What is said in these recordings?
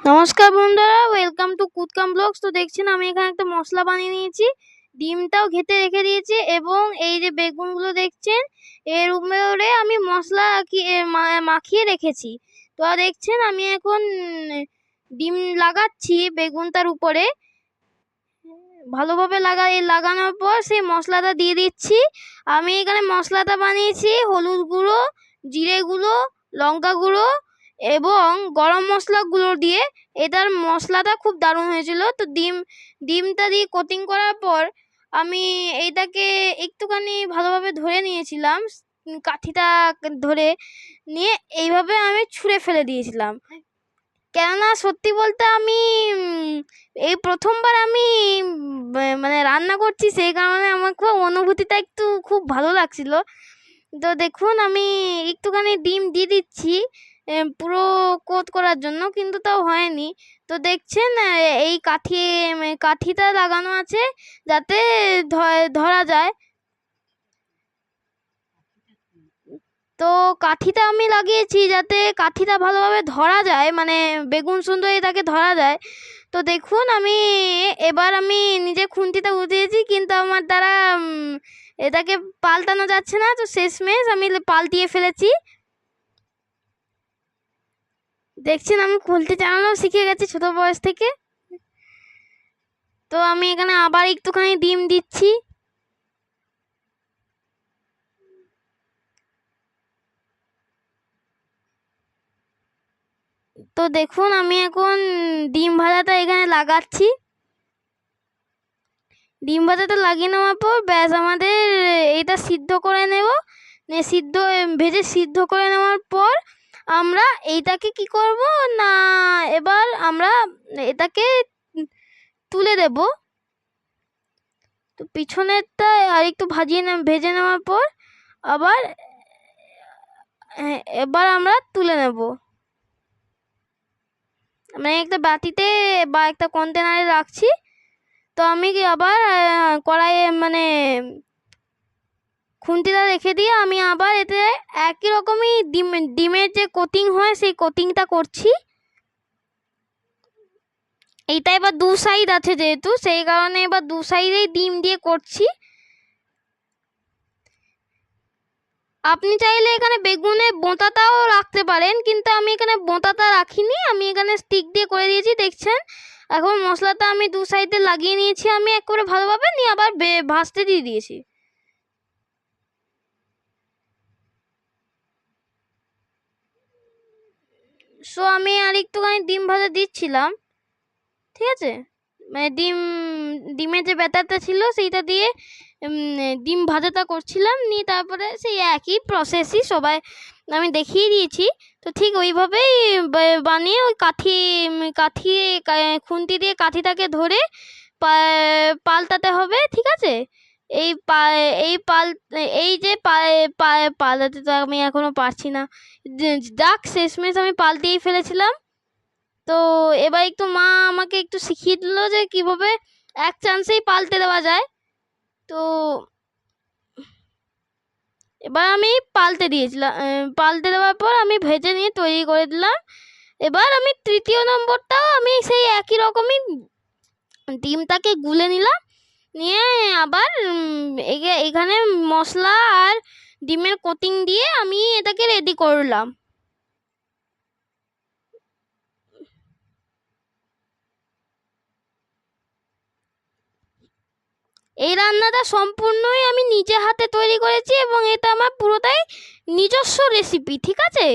নমস্কার বন্ধুরা, welcome to কুদকাম blogs. তো দেখছেন আমি এখানে একটা মশলা বানিয়ে নিয়েছি, ডিমটাও ঘেটে রেখে দিয়েছি এবং এই যে বেগুনগুলো দেখছেন এর উপরে আমি মশলা মাখিয়ে রেখেছি। তো দেখছেন আমি এখন ডিম লাগাচ্ছি বেগুনটার উপরে। ভালোভাবে লাগানোর পর সেই মশলাটা দিয়ে দিচ্ছি। আমি এখানে মশলাটা বানিয়েছি হলুদ গুঁড়ো, জিরে গুঁড়ো, লঙ্কা গুঁড়ো এবং গরম মশলাগুলো দিয়ে। এটার মশলাটা খুব দারুণ হয়েছিল। তো ডিমটা দিয়ে কোটিং করার পর আমি এইটাকে একটুখানি ভালোভাবে ধরে নিয়েছিলাম, কাঠিটা ধরে নিয়ে এইভাবে আমি ছুঁড়ে ফেলে দিয়েছিলাম। কেননা সত্যি বলতে আমি এই প্রথমবার আমি মানে রান্না করছি, সেই কারণে আমার খুব অনুভূতিটা একটু খুব ভালো লাগছিল। তো দেখুন আমি একটুখানি ডিম দিয়ে দিচ্ছি পুরো কোট করার জন্য, কিন্তু তাও হয়নি। তো দেখছেন এই কাঠিটা লাগানো আছে যাতে ধরা যায়। তো কাঠিটা আমি লাগিয়েছি যাতে কাঠিটা ভালোভাবে ধরা যায়, মানে বেগুন সুন্দরী তাকে ধরা যায়। তো দেখুন এবার আমি নিজে খুন্তিটা উঠিয়েছি, কিন্তু আমার দ্বারা এটাকে পাল্টানো যাচ্ছে না। তো শেষমেশ আমি পাল্টিয়ে ফেলেছি। দেখছেন আমি খুলতে চালানো শিখে গেছি ছোট বয়স থেকে। তো আমি এখানে আবার একটুখানি ডিম দিচ্ছি। তো দেখুন আমি এখন ডিম ভাজাটা এখানে লাগাচ্ছি। ডিম ভাজাটা লাগিয়ে নেওয়ার পর ব্যাস আমাদের এটা সিদ্ধ করে নেব। ভেজে সিদ্ধ করে নেওয়ার পর আমরা এইটাকে কি করব না, এবার আমরা এটাকে তুলে দেব। তো পিছনেরটা আর একটু ভেজে নেওয়ার পর আবার এবার আমরা তুলে নেব। মানে একটা বাটিতে বা একটা কন্টেনারে রাখছি। তো আমি আবার কড়াইয়ে মানে খুন্তিটা রেখে দিয়ে আমি আবার এতে একই রকমই ডিমের যে কোটিং হয় সেই কোটিংটা করছি। এইটা এবার দু সাইড আছে যেহেতু, সেই কারণে এবার দু সাইডেই ডিম দিয়ে করছি। আপনি চাইলে এখানে বেগুনের বোঁতাটাও রাখতে পারেন, কিন্তু আমি এখানে বোঁতাটা রাখিনি, আমি এখানে স্টিক দিয়ে করে দিয়েছি। দেখছেন এখন মশলাটা আমি দু সাইডে লাগিয়ে নিয়েছি আমি একেবারে ভালোভাবে, নিয়ে আবার ভাজতে দিয়ে দিয়েছি। সো আমি আর একটুখানি ডিম ভাজা দিচ্ছিলাম, ঠিক আছে। মানে ডিমের যে ব্যাটারটা ছিল সেইটা দিয়ে ডিম ভাজাটা করছিলাম, নিয়ে তারপরে সেই একই প্রসেসই সবাই আমি দেখিয়ে দিয়েছি। তো ঠিক ওইভাবেই বানিয়ে ওই খুন্তি দিয়ে কাঠিটাকে ধরে পাল্টাতে হবে, ঠিক আছে। এই এই পাল এই যে পাল্টাতে তো আমি এখনো পারছি না, যাক শেষমেশ আমি পাল্টিয়েই ফেলেছিলাম। তো এবার একটু মা আমাকে একটু শিখিয়ে দিল যে কিভাবে এক চান্সেই পাল্টে দেওয়া যায়। তো এবার আমি পাল্টে দেওয়ার পর আমি ভেজে নিয়ে তৈরি করে দিলাম। এবার আমি তৃতীয় নম্বরটাও আমি সেই একই রকমই ডিমটাকে গুলে নিলাম, নিয়ে আবার এখানে মশলা আর ডিমের কোটিং দিয়ে আমি এটাকে রেডি করলাম। এই রান্নাটা সম্পূর্ণই আমি নিজে হাতে তৈরি করেছি এবং এটা আমার পুরোটাই নিজস্ব রেসিপি, ঠিক আছে।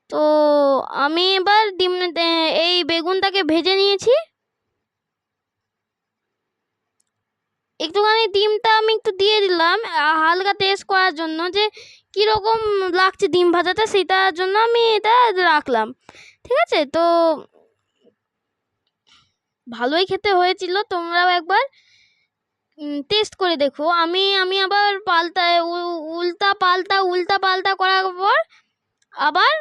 তো আমি এবার এই বেগুনটাকে ভেজে নিয়েছি। একটুখানি ডিমটা আমি একটু দিয়ে দিলাম হালকা টেস্ট করার জন্য যে কীরকম লাগছে ডিম ভাজাটা, সেটার জন্য আমি এটা রাখলাম, ঠিক আছে। তো ভালোই খেতে হয়েছিল, তোমরাও একবার টেস্ট করে দেখো। আমি আবার উল্টা পাল্টা করার পর আবার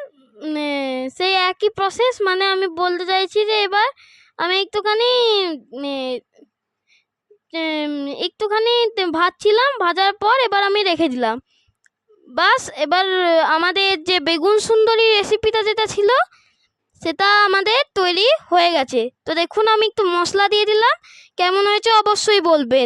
সেই একই প্রসেস, মানে আমি বলতে চাইছি যে এবার আমি একটুখানি ভাজছিলাম, ভাজার পর এবার আমি রেখে দিলাম। বাস এবার আমাদের যে বেগুন সুন্দরী রেসিপিটা যেটা ছিল সেটা আমাদের তৈরি হয়ে গেছে। তো দেখুন আমি একটু মশলা দিয়ে দিলাম, কেমন হয়েছে অবশ্যই বলবেন।